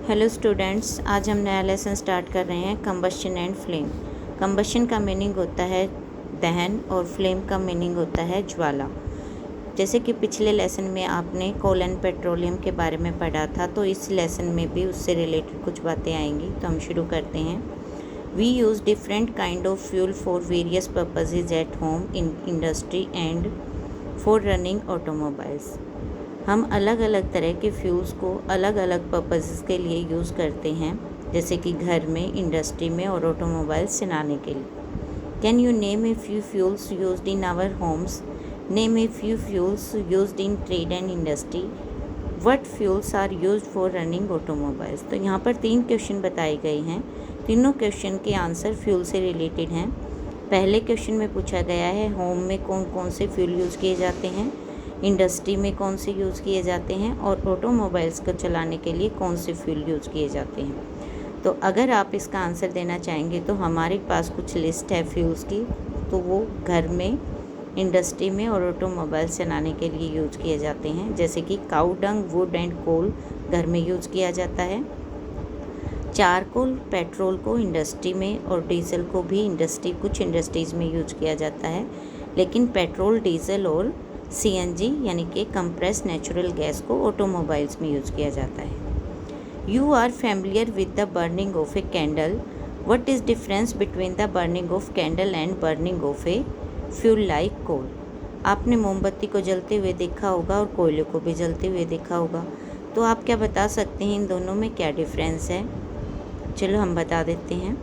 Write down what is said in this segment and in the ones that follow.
Hello students, आज हम नया लेसन स्टार्ट कर रहे हैं कंबशन एंड फ्लेम। कंबशन का मीनिंग होता है दहन और फ्लेम का मीनिंग होता है ज्वाला। जैसे कि पिछले लेसन में आपने कोल एंड पेट्रोलियम के बारे में पढ़ा था, तो इस लेसन में भी उससे रिलेटेड कुछ बातें आएंगी। तो हम शुरू करते हैं। We use different kind of fuel for various purposes at home, in industry and for running automobiles. हम अलग अलग तरह के फ्यूल्स को अलग अलग पर्पसेस के लिए यूज़ करते हैं, जैसे कि घर में, इंडस्ट्री में और ऑटोमोबाइल्स चलाने के लिए। Can you name a few fuels used in our homes? Name a few fuels used in trade and industry. What fuels are used for running automobiles? तो यहाँ पर 3 क्वेश्चन बताए गए हैं। तीनों क्वेश्चन के आंसर फ्यूल से रिलेटेड हैं। पहले क्वेश्चन में पूछा गया है होम में कौन कौन से फ्यूल यूज़ किए जाते हैं, इंडस्ट्री में कौन से यूज़ किए जाते हैं और ऑटोमोबाइल्स को चलाने के लिए कौन से फ्यूल यूज़ किए जाते हैं। तो अगर आप इसका आंसर देना चाहेंगे तो हमारे पास कुछ लिस्ट है फ्यूल्स की, तो वो घर में, इंडस्ट्री में और ऑटोमोबाइल्स चलाने के लिए यूज़ किए जाते हैं। जैसे कि काऊ डंग, वुड एंड कोल घर में यूज़ किया जाता है। चारकोल, पेट्रोल को इंडस्ट्री में और डीजल को भी कुछ इंडस्ट्रीज़ में यूज किया जाता है, लेकिन पेट्रोल, डीजल और सीएनजी यानी कि कंप्रेस्ड नेचुरल गैस को ऑटोमोबाइल्स में यूज किया जाता है। You are familiar with the burning of a candle. What is difference between the burning of candle and burning of a fuel like coal? आपने मोमबत्ती को जलते हुए देखा होगा और कोयले को भी जलते हुए देखा होगा, तो आप क्या बता सकते हैं इन दोनों में क्या डिफरेंस है? चलो हम बता देते हैं।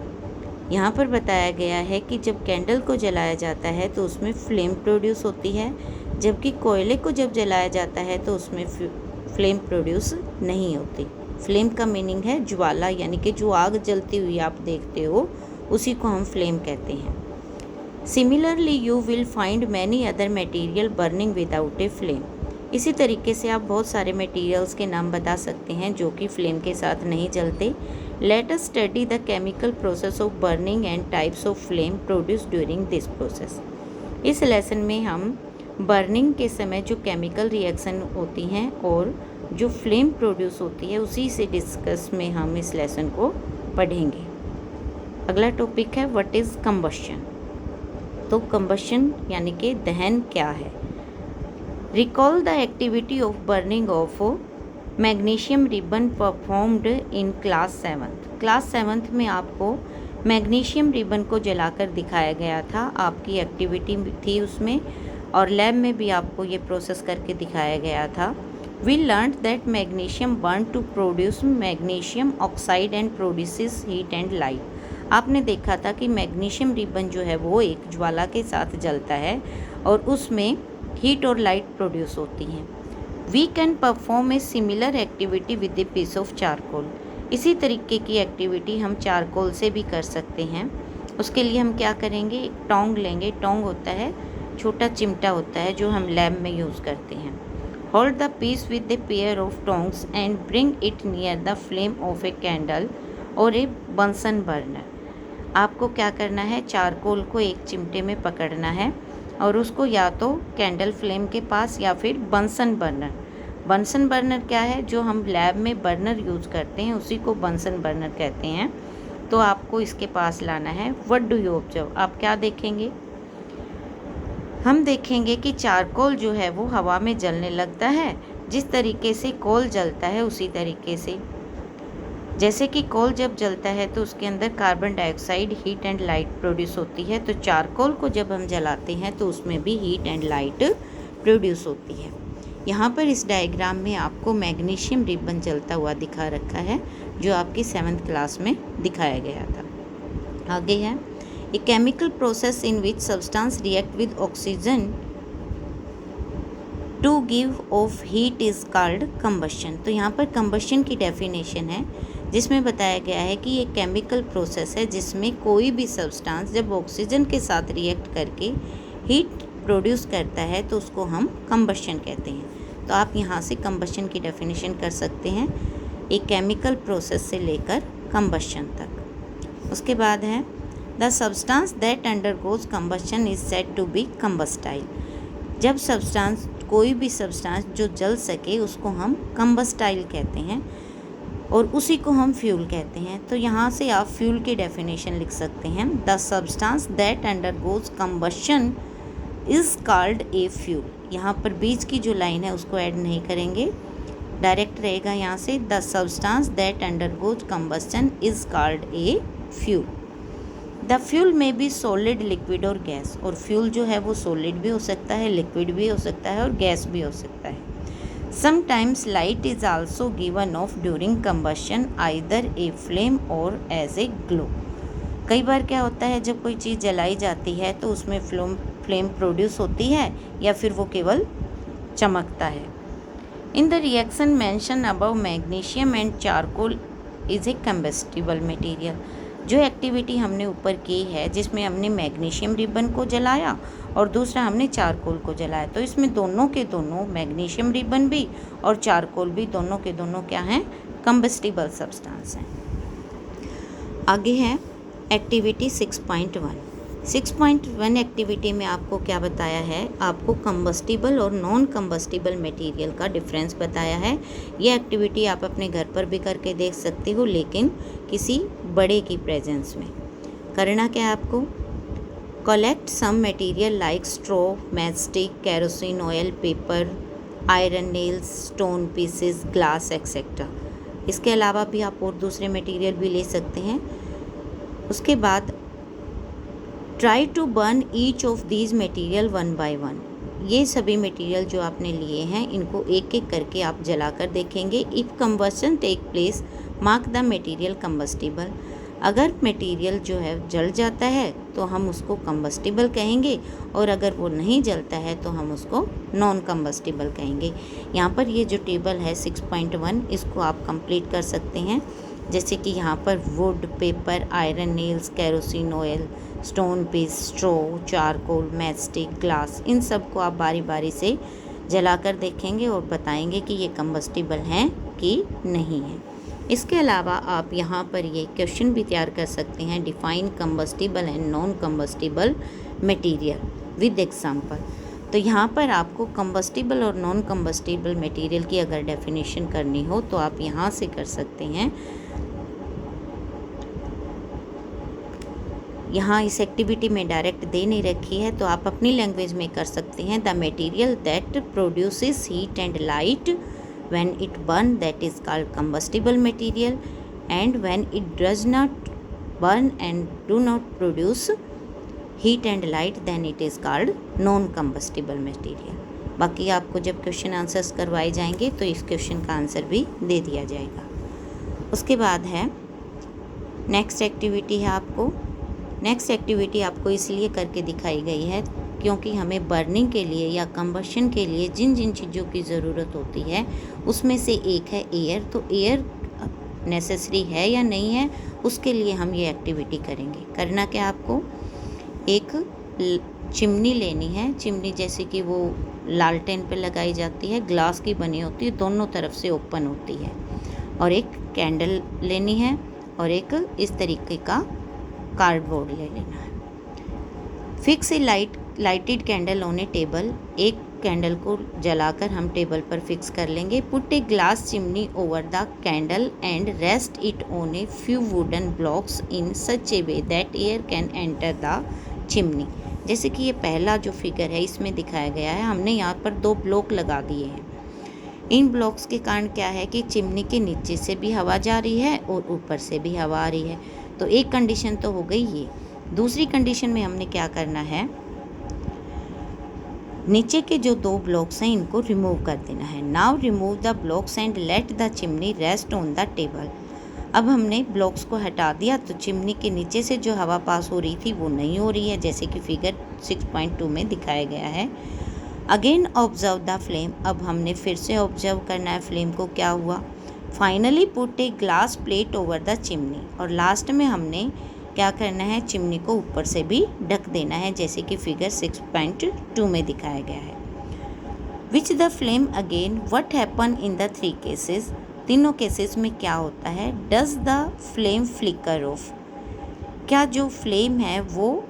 यहाँ पर बताया गया है कि जब कैंडल को जलाया जाता है तो उसमें फ्लेम प्रोड्यूस होती है, जबकि कोयले को जब जलाया जाता है तो उसमें फ्लेम प्रोड्यूस नहीं होती। फ्लेम का मीनिंग है ज्वाला, यानी कि जो आग जलती हुई आप देखते हो उसी को हम फ्लेम कहते हैं। Similarly you will find many other material burning without a flame. इसी तरीके से आप बहुत सारे मटेरियल्स के नाम बता सकते हैं जो कि फ्लेम के साथ नहीं जलते। Let us study the chemical process of burning and types of flame produced during this process. इस लेसन में हम बर्निंग के समय जो केमिकल रिएक्शन होती हैं और जो फ्लेम प्रोड्यूस होती है उसी से डिस्कस में हम इस लेसन को पढ़ेंगे। अगला टॉपिक है व्हाट इज़ कंबशन। तो कंबशन यानी कि दहन क्या है? Recall the activity of burning of magnesium ribbon performed in class 7। Class 7 में आपको मैग्नीशियम रिबन को जलाकर दिखाया गया था, आपकी एक्टिविटी थी उसमें, और लैब में भी आपको ये प्रोसेस करके दिखाया गया था। We learn that magnesium burn to produce magnesium oxide and produces heat and light. आपने देखा था कि मैग्नीशियम रिबन जो है वो एक ज्वाला के साथ जलता है और उसमें हीट और लाइट प्रोड्यूस होती हैं। We can perform a similar activity with a piece of charcoal. इसी तरीके की एक्टिविटी हम चारकोल से भी कर सकते हैं। उसके लिए हम क्या करेंगे, एक टोंग लेंगे। टोंग होता है छोटा चिमटा होता है जो हम लैब में यूज़ करते हैं। Hold the peace with a pair of tongs and bring it near the flame of a candle और ए बंसन बर्नर। आपको क्या करना है, चारकोल को एक चिमटे में पकड़ना है और उसको या तो कैंडल फ्लेम के पास या फिर बंसन बर्नर। बंसन बर्नर क्या है, जो हम लैब में बर्नर यूज़ करते हैं उसी को बंसन बर्नर कहते हैं। तो आपको इसके पास लाना है। What do you observe? आप क्या देखेंगे? हम देखेंगे कि चारकोल जो है वो हवा में जलने लगता है। जिस तरीके से कोल जलता है उसी तरीके से, जैसे कि कोल जब जलता है तो उसके अंदर carbon dioxide, heat and light produce होती है, तो चारकोल को जब हम जलाते हैं तो उसमें भी हीट एंड लाइट प्रोड्यूस होती है। यहाँ पर इस डायग्राम में आपको मैग्नीशियम रिबन जलता हुआ दिखा रखा है, जो आपकी 7th क्लास में दिखाया गया था। आगे है a chemical process in which substance react with oxygen to give off heat is called combustion. तो यहाँ पर कंबशन की डेफिनेशन है जिसमें बताया गया है कि ये केमिकल प्रोसेस है जिसमें कोई भी सब्सटेंस जब ऑक्सीजन के साथ रिएक्ट करके हीट प्रोड्यूस करता है तो उसको हम कंबशन कहते हैं। तो आप यहाँ से कंबशन की डेफिनेशन कर सकते हैं, एक केमिकल प्रोसेस से लेकर कंबशन तक। उसके बाद है the substance that undergoes combustion is said to be combustible. जब सब्सटेंस, कोई भी सब्सटेंस जो जल सके उसको हम कंबस्टाइल कहते हैं। और उसी को हम फ्यूल कहते हैं। तो यहाँ से आप फ्यूल की डेफिनेशन लिख सकते हैं, the substance that undergoes combustion is called a fuel. यहाँ पर बीच की जो लाइन है उसको ऐड नहीं करेंगे, डायरेक्ट रहेगा यहाँ से, the substance that undergoes combustion is called a fuel. The fuel में बी सॉलिड, लिक्विड और गैस। और फ्यूल जो है वो सॉलिड भी हो सकता है, लिक्विड भी हो सकता है और गैस भी हो सकता है। Sometimes light is also given of during combustion either a flame और एज ए ग्लो। कई बार क्या होता है, जब कोई चीज़ जलाई जाती है तो उसमें फ्लेम प्रोड्यूस होती है या फिर वो केवल चमकता है। In the reaction mention above magnesium and charcoal is a combustible material. जो एक्टिविटी हमने ऊपर की है जिसमें हमने मैग्नीशियम रिबन को जलाया और दूसरा हमने चारकोल को जलाया, तो इसमें दोनों के दोनों, मैग्नीशियम रिबन भी और चारकोल भी, दोनों के दोनों क्या हैं, कंबस्टिबल सब्सटेंस हैं। आगे है एक्टिविटी 6.1। 6.1 एक्टिविटी में आपको क्या बताया है, आपको कंबस्टिबल और नॉन कंबस्टिबल मटेरियल का डिफरेंस बताया है। ये एक्टिविटी आप अपने घर पर भी करके देख सकते हो, लेकिन किसी बड़े की प्रेजेंस में। करना क्या है आपको, collect some material like straw, matchstick, kerosene oil, paper, iron nails, stone pieces, glass etcetera. इसके अलावा भी आप और दूसरे मटेरियल भी ले सकते हैं। उसके बाद try to burn each of these material one by one. ये सभी मटेरियल जो आपने लिए हैं इनको एक एक करके आप जलाकर देखेंगे। If combustion take place mark the material combustible. अगर मटेरियल जो है जल जाता है तो हम उसको कंबस्टिबल कहेंगे, और अगर वो नहीं जलता है तो हम उसको नॉन कंबस्टिबल कहेंगे। यहाँ पर ये जो टेबल है 6.1, इसको आप कंप्लीट कर सकते हैं। जैसे कि यहाँ पर wood, paper, iron nails, kerosene oil, stone piece, straw, charcoal, matchstick, glass, इन सब को आप बारी बारी से जलाकर देखेंगे और बताएंगे कि ये कंबस्टिबल हैं कि नहीं है। इसके अलावा आप यहाँ पर ये क्वेश्चन भी तैयार कर सकते हैं, define combustible and non combustible material with example. तो यहाँ पर आपको कंबस्टिबल और नॉन कंबस्टिबल मटेरियल की अगर डेफिनेशन करनी हो तो आप यहाँ से कर सकते हैं। यहाँ इस एक्टिविटी में डायरेक्ट दे नहीं रखी है, तो आप अपनी लैंग्वेज में कर सकते हैं। The material that produces heat and light when it burn that is called combustible material, and when it does not burn and do not produce heat and light then it is called non combustible material. बाकी आपको जब question answers करवाए जाएंगे तो इस question का answer भी दे दिया जाएगा। उसके बाद है नेक्स्ट एक्टिविटी है आपको। नेक्स्ट एक्टिविटी आपको इसलिए करके दिखाई गई है क्योंकि हमें बर्निंग के लिए या कंबशन के लिए जिन जिन चीज़ों की ज़रूरत होती है उसमें से एक है एयर। तो एयर नेसेसरी है या नहीं है, उसके लिए हम ये एक्टिविटी करेंगे। करना क्या आपको, एक चिमनी लेनी है। चिमनी जैसे कि वो लालटेन पे लगाई जाती है, ग्लास की बनी होती है, दोनों तरफ से ओपन होती है। और एक कैंडल लेनी है और एक इस तरीके का कार्डबोर्ड ले लेना है। Fix a lighted candle on A table. एक कैंडल को जलाकर हम टेबल पर फिक्स कर लेंगे। Put a glass chimney over the candle and rest it on a few wooden blocks in such A way that air can enter the chimney. जैसे कि ये पहला जो फिगर है इसमें दिखाया गया है, हमने यहाँ पर 2 ब्लॉक लगा दिए हैं। इन ब्लॉक्स के कारण क्या है कि चिमनी के नीचे से भी हवा जा रही है और ऊपर से भी हवा आ रही है। तो एक कंडीशन तो हो गई ये। दूसरी कंडीशन में हमने क्या करना है, नीचे के जो 2 ब्लॉक्स हैं इनको रिमूव कर देना है। Now remove the blocks and let the chimney rest on the table. अब हमने ब्लॉक्स को हटा दिया तो चिमनी के नीचे से जो हवा पास हो रही थी वो नहीं हो रही है, जैसे कि फिगर 6.2 में दिखाया गया है। Again observe the flame. अब हमने फिर से ऑब्जर्व करना है फ्लेम को, क्या हुआ। Finally put a glass plate over the chimney. और लास्ट में हमने क्या करना है, चिमनी को ऊपर से भी ढक देना है, जैसे कि फिगर 6.2 में दिखाया गया है। Which the flame again, what happen in the 3 cases. तीनों केसेस में क्या होता है, does the flame flicker off. क्या जो फ्लेम है वो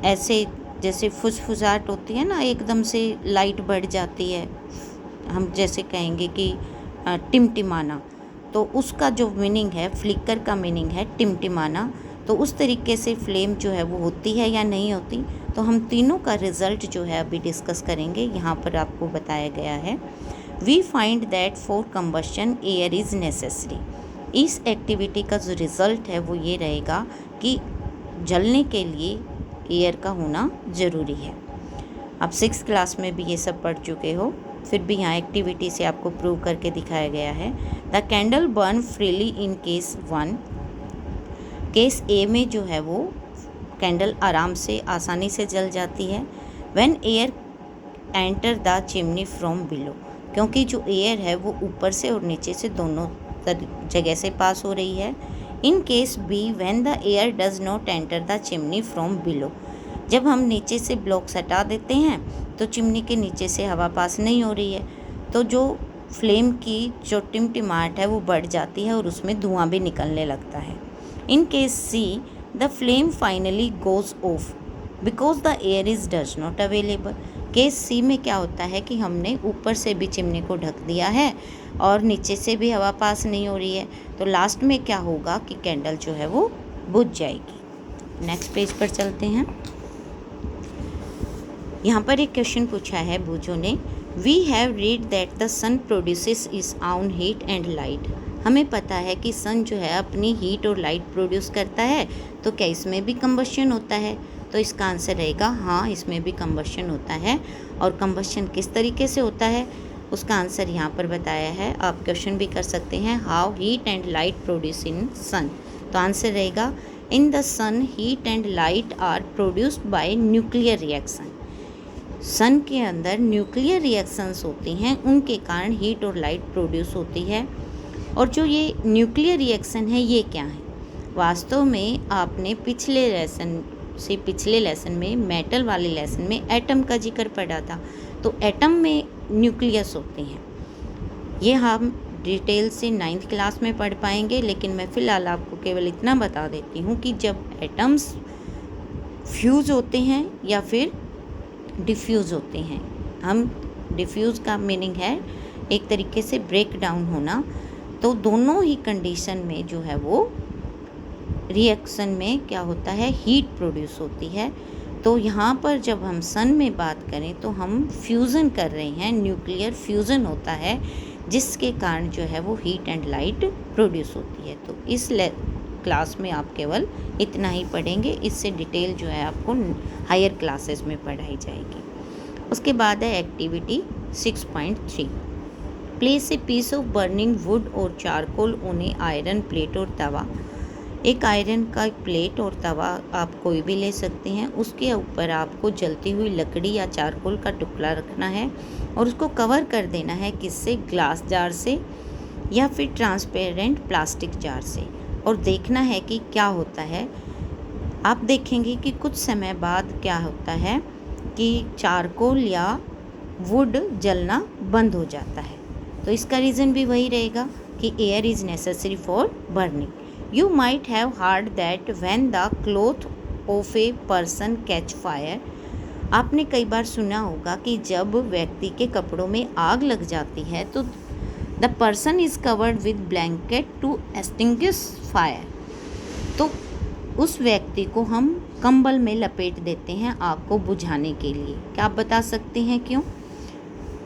ऐसे जैसे फुसफुसाहट होती है ना, एकदम से लाइट बढ़ जाती है, हम जैसे कहेंगे कि टिमटिमाना, तो उसका जो मीनिंग है, फ्लिकर का मीनिंग है टिमटिमाना। तो उस तरीके से फ्लेम जो है वो होती है या नहीं होती, तो हम तीनों का रिज़ल्ट जो है अभी डिस्कस करेंगे। यहाँ पर आपको बताया गया है, we find that for combustion air is necessary. इस एक्टिविटी का जो रिज़ल्ट है वो ये रहेगा कि जलने के लिए एयर का होना ज़रूरी है। आप 6th क्लास में भी ये सब पढ़ चुके हो, फिर भी यहाँ एक्टिविटी से आपको प्रूव करके दिखाया गया है। The candle burn freely in case 1। Case A में जो है वो कैंडल आराम से आसानी से जल जाती है। When air enter the chimney from below, क्योंकि जो एयर है वो ऊपर से और नीचे से दोनों जगह से पास हो रही है। In case B, when the air does not enter the chimney from below, जब हम नीचे से ब्लॉक्स हटा देते हैं तो चिमनी के नीचे से हवा पास नहीं हो रही है, तो जो फ्लेम की जो टिमटिमाहट है वो बढ़ जाती है और उसमें धुआं भी निकलने लगता है। In case C, the flame finally goes off because the air is does not available. Case C में क्या होता है कि हमने ऊपर से भी चिमनी को ढक दिया है और नीचे से भी हवा पास नहीं हो रही है, तो लास्ट में क्या होगा कि कैंडल जो है वो बुझ जाएगी। नेक्स्ट पेज पर चलते हैं। यहाँ पर एक क्वेश्चन पूछा है बूझो ने, we have read that the sun produces its own heat and light. हमें पता है कि सन जो है अपनी हीट और लाइट प्रोड्यूस करता है, तो क्या इसमें भी कंबशन होता है? तो इसका आंसर रहेगा हाँ, इसमें भी कंबशन होता है। और कंबशन किस तरीके से होता है उसका आंसर यहाँ पर बताया है। आप क्वेश्चन भी कर सकते हैं, how heat and light produce in sun. तो आंसर रहेगा in the sun heat and light are produced by nuclear reaction. Sun के अंदर न्यूक्लियर रिएक्शंस होती हैं, उनके कारण हीट और लाइट प्रोड्यूस होती है। और जो ये न्यूक्लियर रिएक्शन है ये क्या है? वास्तव में आपने पिछले लेसन में मेटल वाले लेसन में एटम का जिक्र पढ़ा था, तो एटम में न्यूक्लियस होते हैं। ये हम डिटेल से 9th क्लास में पढ़ पाएंगे, लेकिन मैं फ़िलहाल आपको केवल इतना बता देती हूँ कि जब एटम्स फ्यूज़ होते हैं या फिर डिफ्यूज़ होते हैं, हम डिफ्यूज़ का मीनिंग है एक तरीके से ब्रेक डाउन होना, तो दोनों ही कंडीशन में जो है वो रिएक्शन में क्या होता है, हीट प्रोड्यूस होती है। तो यहाँ पर जब हम सन में बात करें तो हम फ्यूज़न कर रहे हैं, न्यूक्लियर फ्यूज़न होता है, जिसके कारण जो है वो हीट एंड लाइट प्रोड्यूस होती है। तो इस क्लास में आप केवल इतना ही पढ़ेंगे, इससे डिटेल जो है आपको हायर क्लासेस में पढ़ाई जाएगी। उसके बाद है activity 6.3, place a piece of burning wood और charcoal on a iron plate और तवा। एक आयरन का प्लेट और तवा आप कोई भी ले सकते हैं, उसके ऊपर आपको जलती हुई लकड़ी या चारकोल का टुकड़ा रखना है और उसको कवर कर देना है किससे, ग्लास जार से या फिर ट्रांसपेरेंट प्लास्टिक जार से, और देखना है कि क्या होता है। आप देखेंगे कि कुछ समय बाद क्या होता है कि चारकोल या वुड जलना बंद हो जाता है। तो इसका रीज़न भी वही रहेगा कि air is necessary for burning. You might have heard that when the cloth of a person catch fire, आपने कई बार सुना होगा कि जब व्यक्ति के कपड़ों में आग लग जाती है तो the person is covered with blanket to extinguish fire, तो उस व्यक्ति को हम कंबल में लपेट देते हैं आग को बुझाने के लिए। क्या आप बता सकते हैं क्यों?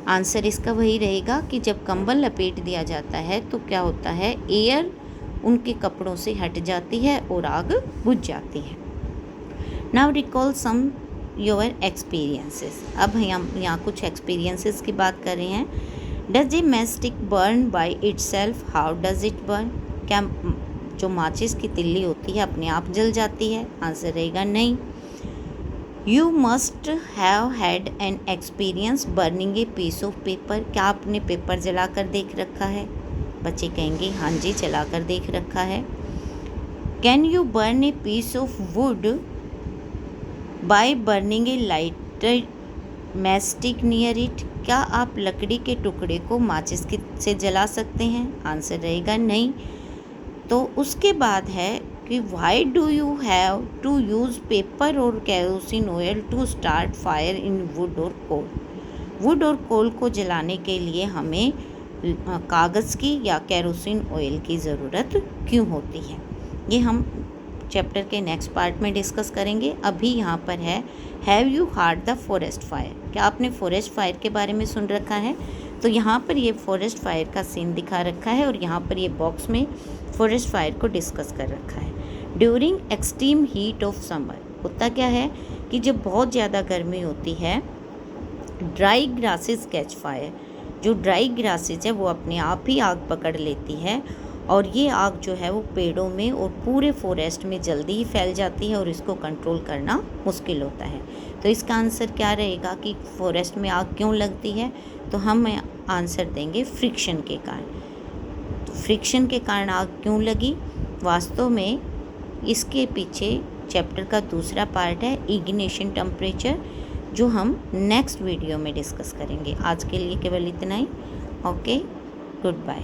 आंसर इसका वही रहेगा कि जब कंबल लपेट दिया जाता है तो क्या होता है, एयर उनके कपड़ों से हट जाती है और आग बुझ जाती है। Now recall some your experiences. अब यहाँ कुछ एक्सपीरियंसेस की बात कर रहे हैं। Does a matchstick burn by itself? How does it burn? क्या जो माचिस की तिल्ली होती है अपने आप जल जाती है? आंसर रहेगा नहीं। You must have had an experience burning a piece of paper. क्या आपने पेपर जला कर देख रखा है? बच्चे कहेंगे हाँ जी, चला कर देख रखा है। Can you burn a piece of wood by burning a lighter matchstick near it? क्या आप लकड़ी के टुकड़े को माचिस से जला सकते हैं? आंसर रहेगा नहीं। तो उसके बाद है कि why do you have to use paper और kerosene oil to start fire in wood और कोल? वुड और कोल को जलाने के लिए हमें कागज़ की या केरोसिन ऑयल की ज़रूरत क्यों होती है। ये हम चैप्टर के नेक्स्ट पार्ट में डिस्कस करेंगे। अभी यहाँ पर है have you heard the forest fire. क्या आपने फॉरेस्ट फायर के बारे में सुन रखा है। तो यहाँ पर ये फॉरेस्ट फायर का सीन दिखा रखा है और यहाँ पर ये बॉक्स में फॉरेस्ट फायर को डिस्कस कर रखा है। During extreme heat of summer, होता क्या है कि जब बहुत ज़्यादा गर्मी होती है, ड्राई ग्रासेस कैच फायर, जो ड्राई ग्रासेस है वो अपने आप ही आग पकड़ लेती है और ये आग जो है वो पेड़ों में और पूरे फॉरेस्ट में जल्दी ही फैल जाती है और इसको कंट्रोल करना मुश्किल होता है। तो इसका आंसर क्या रहेगा कि फॉरेस्ट में आग क्यों लगती है। तो हम आंसर देंगे फ्रिक्शन के कारण। तो फ्रिक्शन के कारण आग क्यों लगी, वास्तव में इसके पीछे चैप्टर का दूसरा पार्ट है इग्निशन टेम्परेचर, जो हम नेक्स्ट वीडियो में डिस्कस करेंगे। आज के लिए केवल इतना ही। Okay, good bye.